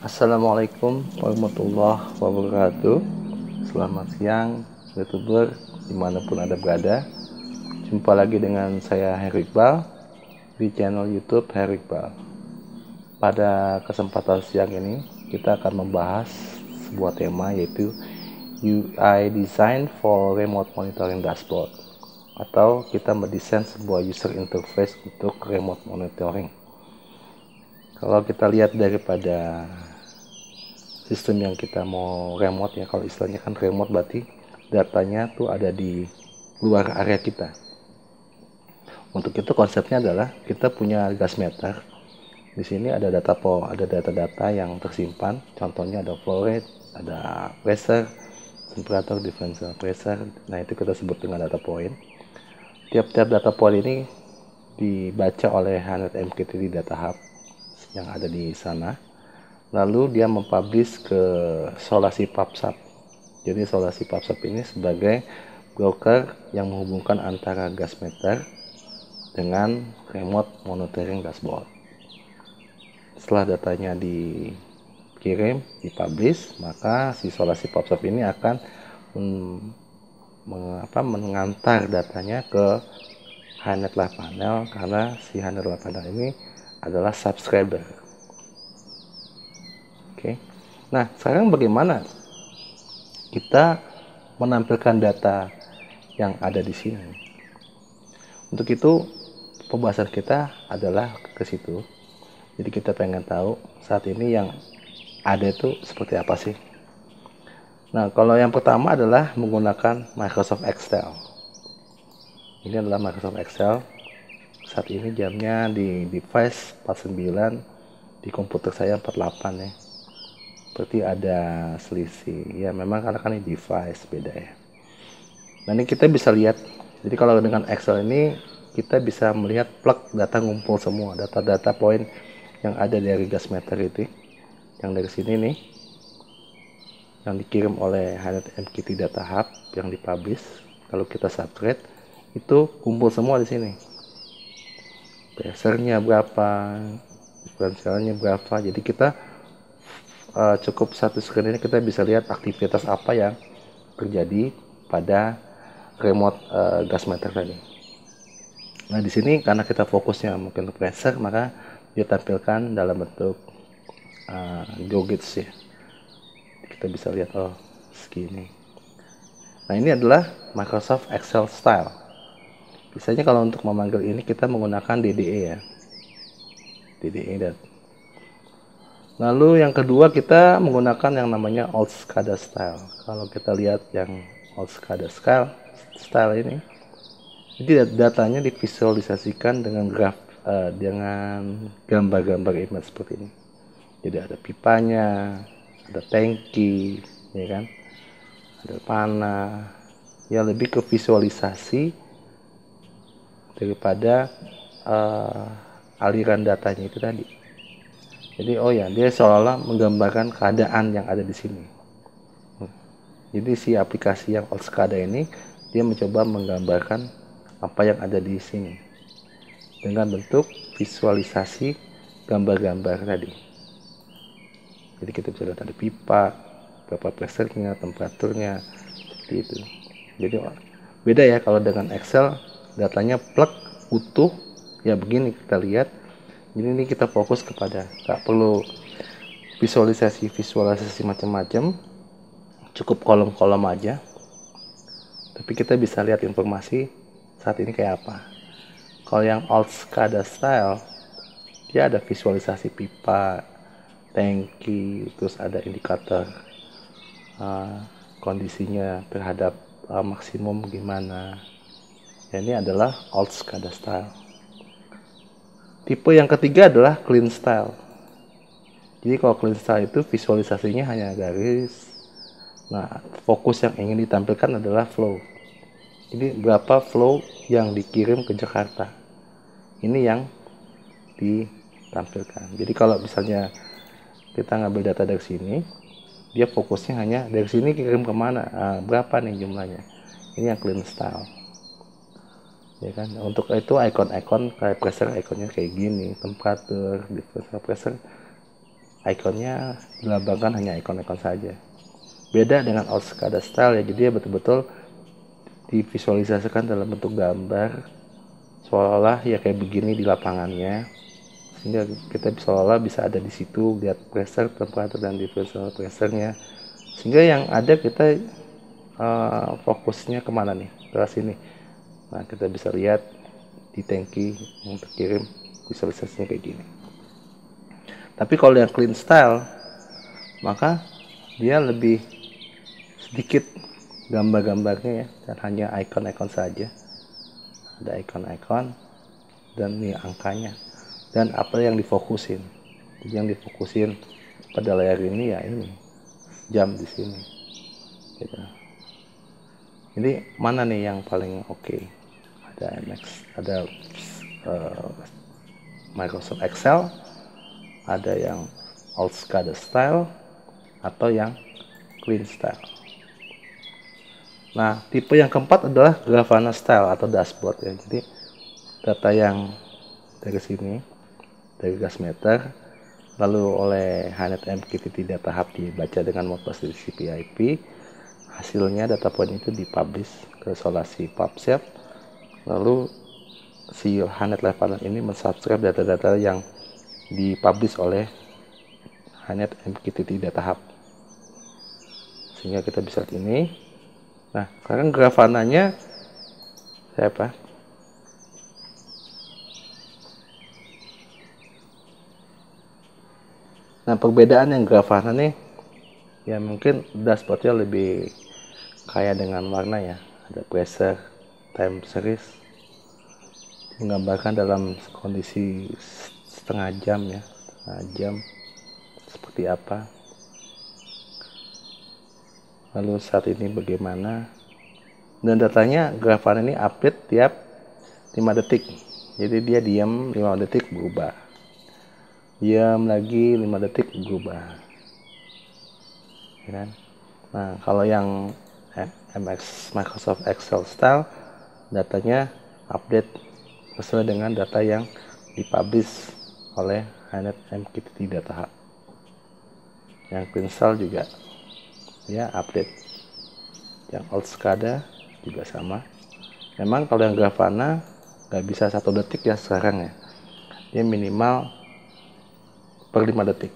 Assalamualaikum warahmatullahi wabarakatuh. Selamat siang YouTuber dimanapun Anda berada. Jumpa lagi dengan saya Heru Iqbal di channel YouTube Heru Iqbal. Pada kesempatan siang ini kita akan membahas sebuah tema, yaitu UI Design for Remote Monitoring Dashboard, atau kita mendesain sebuah user interface untuk remote monitoring. Kalau kita lihat daripada sistem yang kita mau remote, ya, kalau istilahnya kan remote berarti datanya tuh ada di luar area kita. Untuk itu konsepnya adalah kita punya gas meter. Di sini ada data-data yang tersimpan. Contohnya ada flow rate, ada pressure, temperature, differential pressure. Nah, itu kita sebut dengan data point. Tiap-tiap data point ini dibaca oleh Hanet MQTT Data Hub yang ada di sana. Lalu dia mempublish ke Solasi PubSub. Jadi Solasi PubSub ini sebagai broker yang menghubungkan antara gas meter dengan remote monitoring dashboard. Setelah datanya dikirim, dipublish, maka si Solasi PubSub ini akan mengantar datanya ke Hanet Live Panel, karena si Hanet Live Panel ini adalah subscriber. Oke. Nah, sekarang bagaimana kita menampilkan data yang ada di sini? Untuk itu pembahasan kita adalah ke situ. Jadi kita pengen tahu saat ini yang ada itu seperti apa sih. Nah, kalau yang pertama adalah menggunakan Microsoft Excel. Ini adalah Microsoft Excel. Saat ini jamnya di device 49, di komputer saya 48 ya. Berarti ada selisih. Ya memang karena kan ini device beda ya. Nah, ini kita bisa lihat. Jadi kalau dengan Excel ini kita bisa melihat plug data ngumpul semua, data-data point yang ada dari gas meter itu. Yang dari sini nih, yang dikirim oleh Hanet MQTT Data Hub yang dipublish. Kalau kita subtrade, itu kumpul semua di sini. Pressure-nya berapa, differentialnya berapa. Jadi kita cukup satu screen ini kita bisa lihat aktivitas apa yang terjadi pada remote gas meter tadi. Nah, di sini karena kita fokusnya mungkin ke pressure, maka dia tampilkan dalam bentuk gauge ya. Kita bisa lihat segini. Nah, ini adalah Microsoft Excel style. Biasanya kalau untuk memanggil ini kita menggunakan DDE ya. DDE dan lalu yang kedua kita menggunakan yang namanya Old SCADA style. Kalau kita lihat yang Old SCADA style ini, jadi datanya divisualisasikan dengan dengan gambar-gambar image seperti ini. Jadi ada pipanya, ada tangki, ya kan, ada panah. Ya lebih ke visualisasi daripada aliran datanya itu tadi. Jadi dia seolah-olah menggambarkan keadaan yang ada di sini. Jadi si aplikasi yang Old SCADA ini dia mencoba menggambarkan apa yang ada di sini dengan bentuk visualisasi gambar-gambar tadi. Jadi kita bisa lihat ada pipa, berapa pressure-nya, temperaturnya, seperti itu. Jadi beda ya kalau dengan Excel, datanya plug utuh ya begini kita lihat. Jadi ini kita fokus kepada, nggak perlu visualisasi macam-macam, cukup kolom-kolom aja, tapi kita bisa lihat informasi saat ini kayak apa. Kalau yang Old SCADA style, dia ada visualisasi pipa, tangki, terus ada indikator kondisinya terhadap maksimum gimana. Ya, ini adalah Old SCADA style. Tipe yang ketiga adalah clean style. Jadi kalau clean style itu visualisasinya hanya garis. Nah, fokus yang ingin ditampilkan adalah flow. Jadi berapa flow yang dikirim ke Jakarta. Ini yang ditampilkan. Jadi kalau misalnya kita ngambil data dari sini, dia fokusnya hanya dari sini kirim kemana, berapa nih jumlahnya. Ini yang clean style. Ya kan, untuk itu ikon-ikon kayak pressure, ikonnya kayak gini, temperatur, differential pressure, ikonnya dilambangkan hanya ikon-ikon saja. Beda dengan old SCADA style ya, jadi betul-betul divisualisasikan dalam bentuk gambar seolah-olah ya kayak begini di lapangannya, sehingga kita seolah-olah bisa ada di situ, lihat pressure, temperatur, dan differential pressure-nya, sehingga yang ada kita fokusnya kemana nih, ke sini. Nah, kita bisa lihat di tangki yang terkirim visualisasinya kayak gini. Tapi kalau yang clean style, maka dia lebih sedikit gambar-gambarnya ya, dan hanya ikon-ikon saja. Ada ikon-ikon dan ini angkanya dan apa yang difokusin. Jadi yang difokusin pada layar ini ya ini jam di sini. Gitu. Jadi mana nih yang paling oke? Ada MX, ada Microsoft Excel, ada yang old SCADA style, atau yang clean style. Nah, tipe yang keempat adalah Grafana style atau dashboard ya. Jadi data yang dari sini, dari gas meter, lalu oleh HNET MQTT data hub dibaca dengan Modbus TCP IP. Hasilnya data point itu dipublish ke Solasi PubShop. Lalu si HNET Live Panel ini mensubscribe data-data yang dipublish oleh HNET MQTT data hub. Sehingga kita bisa lihat ini. Nah, sekarang Grafananya saya apa? Nah, perbedaan yang Grafana nih ya mungkin dashboardnya lebih kaya dengan warna ya. Ada pressure, time series, menggambarkan dalam kondisi setengah jam ya, setengah jam seperti apa. Lalu saat ini bagaimana, dan datanya Grafana ini update tiap 5 detik, jadi dia diam 5 detik berubah, diam lagi 5 detik berubah ya kan? Nah, kalau yang MX Microsoft Excel style, datanya update sesuai dengan data yang dipublish oleh HNET MQTT data hub. Yang clean style juga ya update. Yang old SCADA juga sama. Memang kalau yang Grafana nggak bisa 1 detik ya sekarang ya, dia minimal per 5 detik.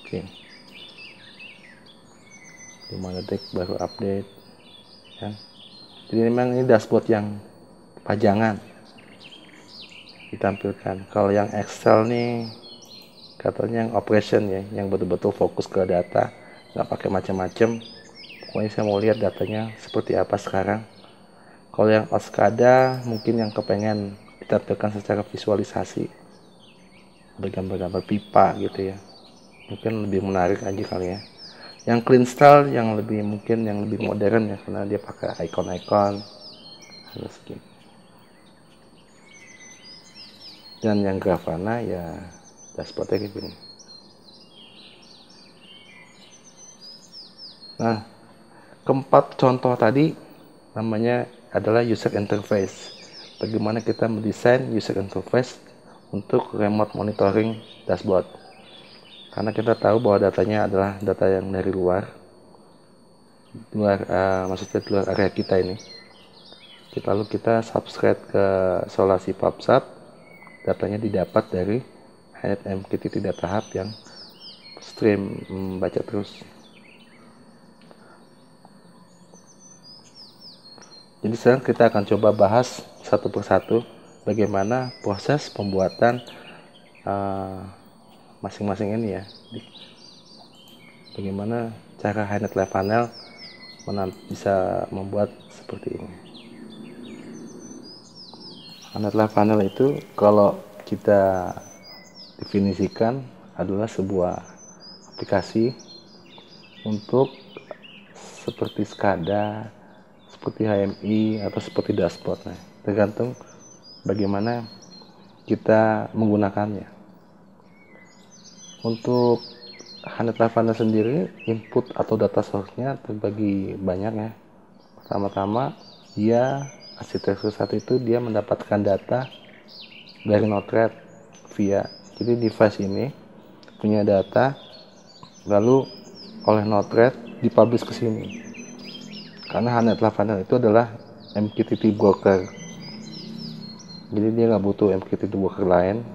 Oke, 5 detik baru update ya. Jadi memang ini dashboard yang pajangan ditampilkan. Kalau yang Excel nih katanya yang operation ya, yang betul-betul fokus ke data, nggak pakai macam-macam. Pokoknya saya mau lihat datanya seperti apa sekarang. Kalau yang SCADA mungkin yang kepengen ditampilkan secara visualisasi, gambar-gambar pipa gitu ya, mungkin lebih menarik aja kali ya. Yang clean style yang lebih mungkin yang lebih modern ya, karena dia pakai ikon-ikon dan yang Grafana ya dashboardnya kayak gini. Nah, keempat contoh tadi namanya adalah user interface. Bagaimana kita mendesain user interface untuk remote monitoring dashboard. Karena kita tahu bahwa datanya adalah data yang dari luar maksudnya di luar area kita ini. Lalu kita subscribe ke Solasi PubSub, datanya didapat dari HNET MQTT data hub yang stream baca terus. Jadi sekarang kita akan coba bahas satu persatu bagaimana proses pembuatan masing-masing ini ya. Bagaimana cara HNET Live Panel bisa membuat seperti ini. HNET Live Panel itu kalau kita definisikan adalah sebuah aplikasi untuk seperti SCADA, seperti HMI, atau seperti dashboard. Nah, tergantung bagaimana kita menggunakannya. Untuk HNET Live Panel sendiri, input atau data source-nya terbagi banyak ya. Pertama-tama, arsitektur saat itu dia mendapatkan data dari Node-RED. via, jadi device ini punya data lalu oleh Node-RED dipublish ke sini. Karena Hana Panel itu adalah MQTT broker, jadi dia nggak butuh MQTT broker lain,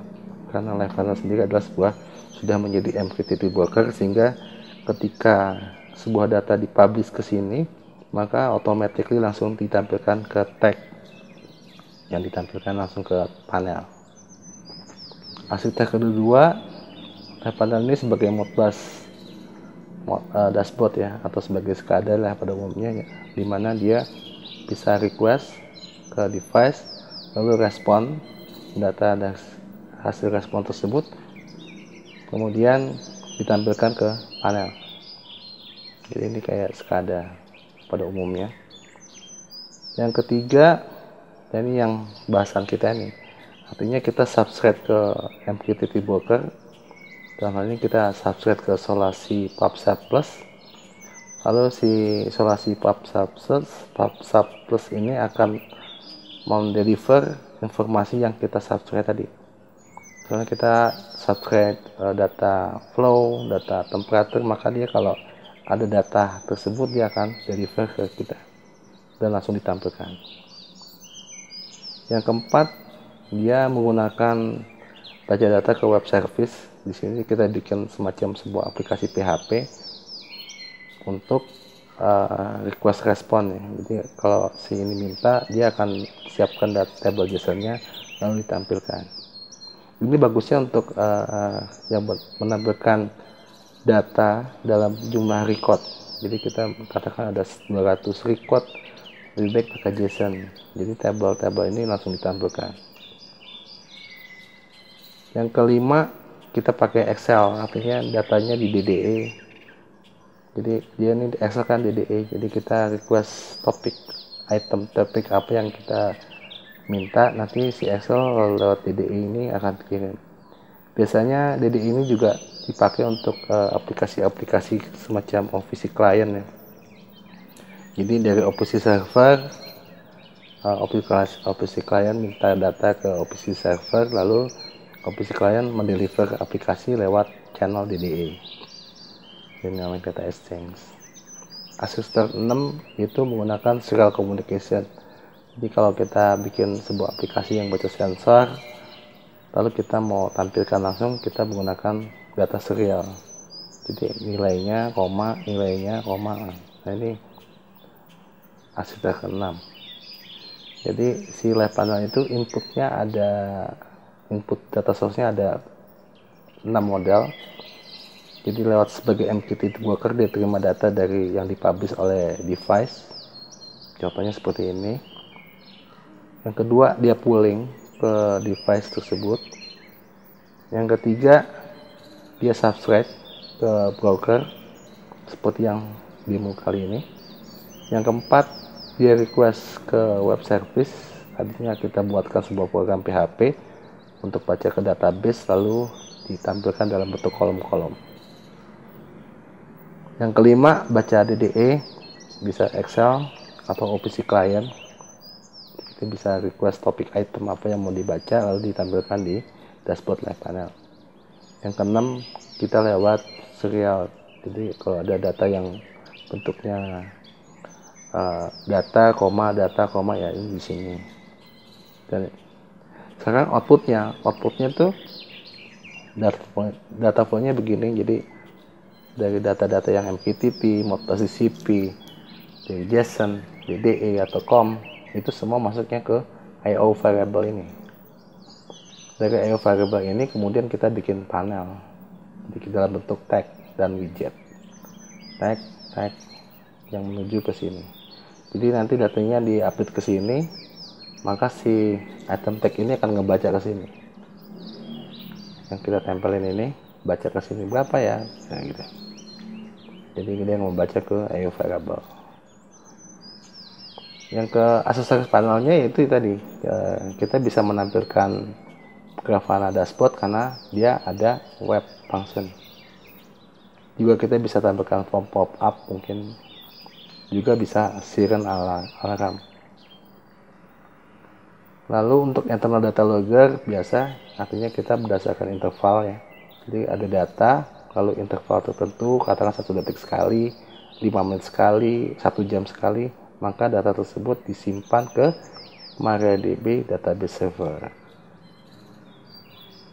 karena Live Panel sendiri adalah sudah menjadi MQTT broker, sehingga ketika sebuah data dipublish ke sini maka automatically langsung ditampilkan ke tag yang ditampilkan langsung ke panel. Arsitektur kedua, panel ini sebagai Modbus dashboard ya, atau sebagai SCADA lah pada umumnya ya, dimana dia bisa request ke device lalu respon data dan hasil respon tersebut kemudian ditampilkan ke panel. Jadi ini kayak SCADA pada umumnya. Yang ketiga, dan ini yang bahasan kita ini, artinya kita subscribe ke MQTT broker. Dalam hal ini kita subscribe ke Solasi PubSub Plus. Lalu si Solasi PubSub Plus ini akan mendeliver informasi yang kita subscribe tadi. Karena kita subscribe data flow, data temperatur, maka dia kalau ada data tersebut dia akan deliver ke kita dan langsung ditampilkan. Yang keempat, dia menggunakan baca data ke web service. Di sini kita bikin semacam sebuah aplikasi PHP untuk request respon ya. Jadi kalau si ini minta, dia akan siapkan table JSON-nya lalu ditampilkan. Ini bagusnya untuk yang menampilkan data dalam jumlah record. Jadi kita katakan ada 200 record, lebih baik pakai JSON. Jadi tabel-tabel ini langsung ditampilkan. Yang kelima, kita pakai Excel, artinya datanya di DDE. Jadi dia ini Excel kan DDE, jadi kita request topik, item topik apa yang kita minta, nanti si Excel lewat DDE ini akan kirim. Biasanya DDE ini juga dipakai untuk aplikasi-aplikasi semacam Office Client ya. Jadi dari Office Server, Office Client minta data ke Office Server, lalu Office Client mendeliver aplikasi lewat channel DDE dengan data exchange. Arsitektur 6 itu menggunakan serial communication. Jadi kalau kita bikin sebuah aplikasi yang baca sensor, lalu kita mau tampilkan langsung, kita menggunakan data serial. Jadi nilainya, koma. Nah ini arsitektur 6. Jadi si live panel itu inputnya ada, input data source-nya ada 6 model. Jadi lewat sebagai MQTT broker dia terima data dari yang dipublish oleh device. Contohnya seperti ini. Yang kedua dia pooling ke device tersebut. Yang ketiga dia subscribe ke broker seperti yang demo kali ini. Yang keempat dia request ke web service, artinya kita buatkan sebuah program PHP untuk baca ke database lalu ditampilkan dalam bentuk kolom-kolom. Yang kelima baca DDE, bisa Excel atau Office Client. Kita bisa request topik item apa yang mau dibaca lalu ditampilkan di dashboard live panel. Yang keenam kita lewat serial. Jadi kalau ada data yang bentuknya data koma ya ini di sini. Dan sekarang outputnya tuh data flow-nya begini. Jadi dari data-data yang MQTT, Modbus TCP, dari JSON, DDE atau COM itu semua masuknya ke I/O variable ini. Dari I/O variable ini kemudian kita bikin panel, jadi dalam bentuk tag dan widget. Tag yang menuju ke sini. Jadi nanti datanya di-update ke sini, maka si item tag ini akan ngebaca ke sini. Yang kita tempelin ini baca ke sini berapa ya? Nah, gitu. Jadi dia membaca ke I/O variable. Yang ke aksesoris panelnya itu tadi kita bisa menampilkan Grafana dashboard karena dia ada web function. Juga kita bisa tampilkan form pop-up, mungkin juga bisa siren alarm. Lalu untuk internal data logger biasa artinya kita berdasarkan interval ya. Jadi ada data lalu interval tertentu, katakan 1 detik sekali, 5 menit sekali, 1 jam sekali, maka data tersebut disimpan ke MariaDB database server.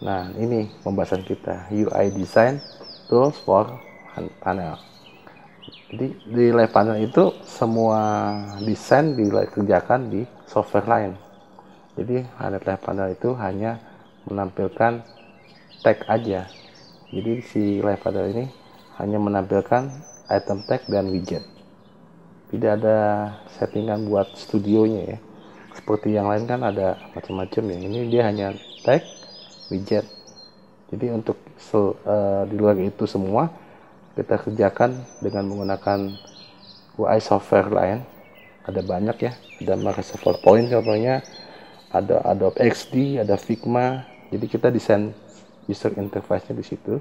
Nah, ini pembahasan kita, UI Design Tools for Panel. Jadi di Live Panel itu semua desain dikerjakan di software lain. Jadi Live Panel itu hanya menampilkan tag aja. Jadi si Live Panel ini hanya menampilkan item tag dan widget. Tidak ada settingan buat studionya ya. Seperti yang lain kan ada macam-macam ya. Ini dia hanya tag, widget. Jadi untuk di luar itu semua kita kerjakan dengan menggunakan UI software lain. Ada banyak ya, ada Microsoft PowerPoint contohnya, ada Adobe XD, ada Figma. Jadi kita desain user interface-nya di situ.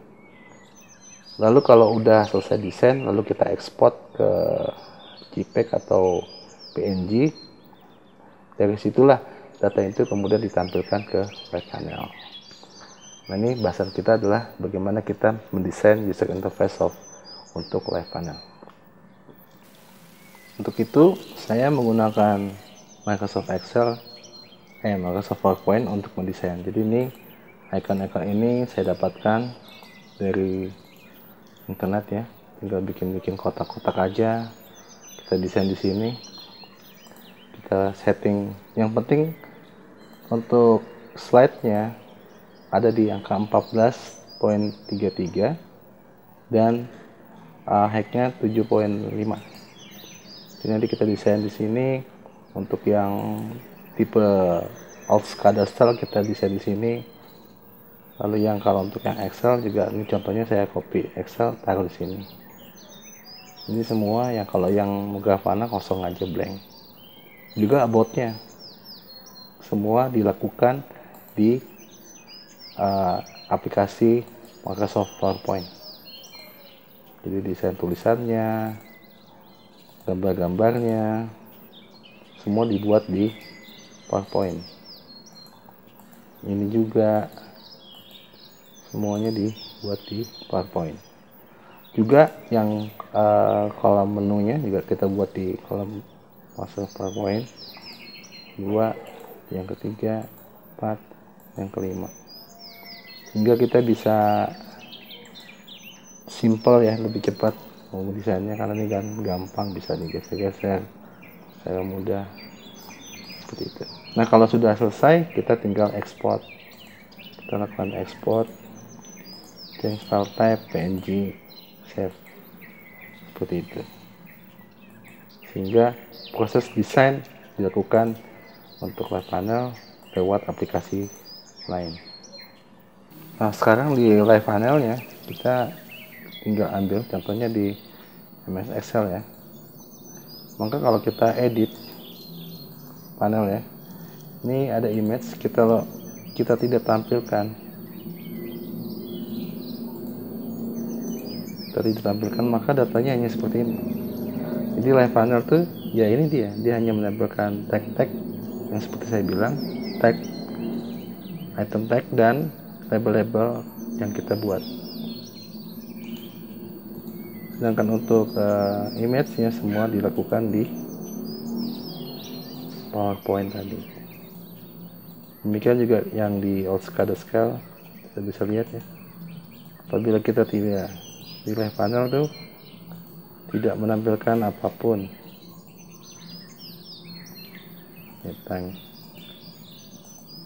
Lalu kalau udah selesai desain, lalu kita ekspor ke JPEG atau PNG. Dari situlah data itu kemudian ditampilkan ke Live Panel. Nah, ini bahasan kita adalah bagaimana kita mendesain user interface untuk Live Panel. Untuk itu, saya menggunakan Microsoft PowerPoint untuk mendesain. Jadi ini icon-icon ini saya dapatkan dari internet ya. Tinggal bikin kotak-kotak aja. Kita desain di sini. Kita setting. Yang penting untuk slide-nya ada di angka 14.33 dan height-nya 7.5. Jadi nanti kita desain di sini untuk yang tipe alt cadastral kita desain di sini. Lalu yang kalau untuk yang Excel juga ini contohnya saya copy Excel taruh di sini. Ini semua yang kalau yang Grafana kosong aja blank. Juga about-nya semua dilakukan di aplikasi Microsoft PowerPoint. Jadi desain tulisannya, gambar-gambarnya, semua dibuat di PowerPoint. Ini juga semuanya dibuat di PowerPoint. Juga yang kolom menunya juga kita buat di kolom Microsoft PowerPoint. 2, yang ketiga, 4, yang kelima. Sehingga kita bisa simple ya, lebih cepat mau desainnya karena ini kan gampang, bisa digeser-geser secara mudah seperti itu. Nah, kalau sudah selesai kita tinggal export. Kita lakukan export, change file type, PNG, save seperti itu. Sehingga proses desain dilakukan untuk Live Panel lewat aplikasi lain. Nah, sekarang di Live Panelnya kita tinggal ambil contohnya di MS Excel ya. Maka kalau kita edit panel ya, ini ada image, kita tidak tampilkan, maka datanya hanya seperti ini. Jadi Live Panel tuh ya ini dia hanya menampilkan tag-tag yang seperti saya bilang, tag, item tag dan label-label yang kita buat. Sedangkan untuk image-nya semua dilakukan di PowerPoint tadi. Demikian juga yang di Scale kita bisa lihat ya. Apabila kita tidak di Live Panel tuh tidak menampilkan apapun.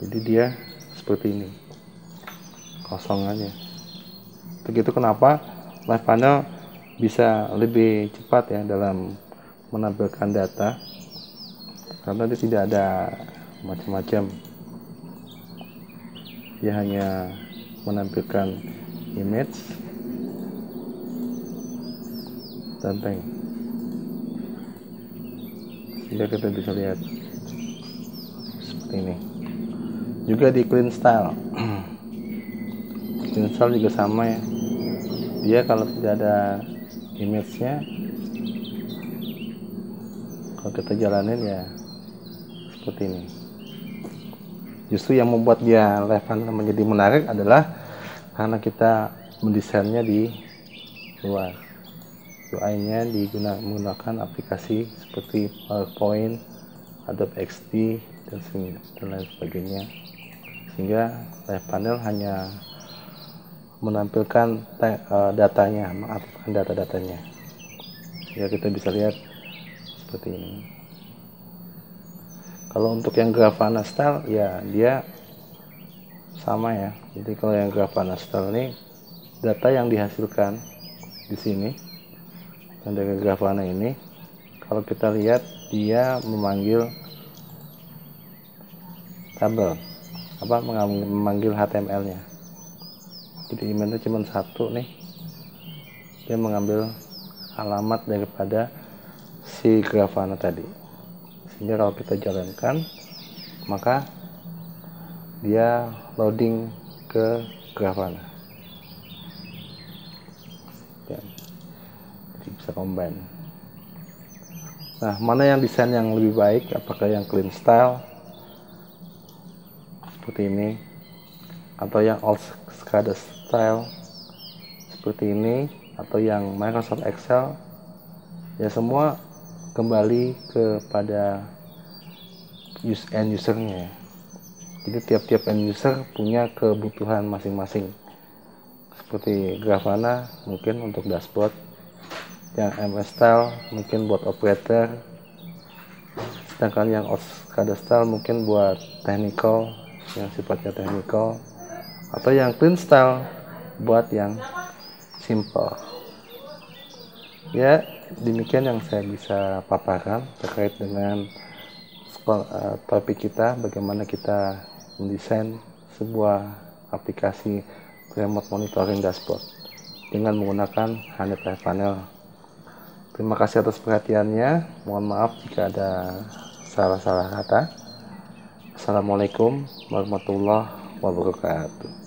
Jadi dia seperti ini, kosong aja. Begitu kenapa Live Panel bisa lebih cepat ya dalam menampilkan data, karena dia tidak ada macam-macam. Dia hanya menampilkan image dan tag. Sehingga kita bisa lihat seperti ini. Juga di Clean Style. Clean Style juga sama ya. Dia kalau tidak ada image-nya, kalau kita jalanin ya seperti ini. Justru yang membuat dia live panel menjadi menarik adalah karena kita mendesainnya di luar. UI-nya menggunakan aplikasi seperti PowerPoint, Adobe XD, dan lain sebagainya, sehingga live panel hanya menampilkan datanya, mengaktifkan data-datanya, sehingga kita bisa lihat seperti ini. Kalau untuk yang Grafana Style, ya dia sama ya. Jadi kalau yang Grafana Style ini, data yang dihasilkan di sini yang dari Grafana ini, kalau kita lihat dia memanggil tabel, memanggil HTML-nya. Jadi emailnya cuma satu nih, dia mengambil alamat daripada si Grafana tadi, sehingga kalau kita jalankan maka dia loading ke Grafana ya. Jadi bisa combine. Nah, mana yang desain yang lebih baik, apakah yang clean style seperti ini atau yang old SCADA style seperti ini, atau yang Microsoft Excel, ya semua kembali kepada end usernya. Jadi tiap-tiap end user punya kebutuhan masing-masing. Seperti Grafana mungkin untuk dashboard, yang MS Style mungkin buat operator, sedangkan yang SCADA Style mungkin buat technical, yang sifatnya technical, atau yang clean style buat yang simple. Ya, demikian yang saya bisa paparkan terkait dengan topik kita, bagaimana kita mendesain sebuah aplikasi remote monitoring dashboard dengan menggunakan Honey Live Panel. Terima kasih atas perhatiannya. Mohon maaf jika ada salah-salah kata. Assalamualaikum warahmatullahi wabarakatuh.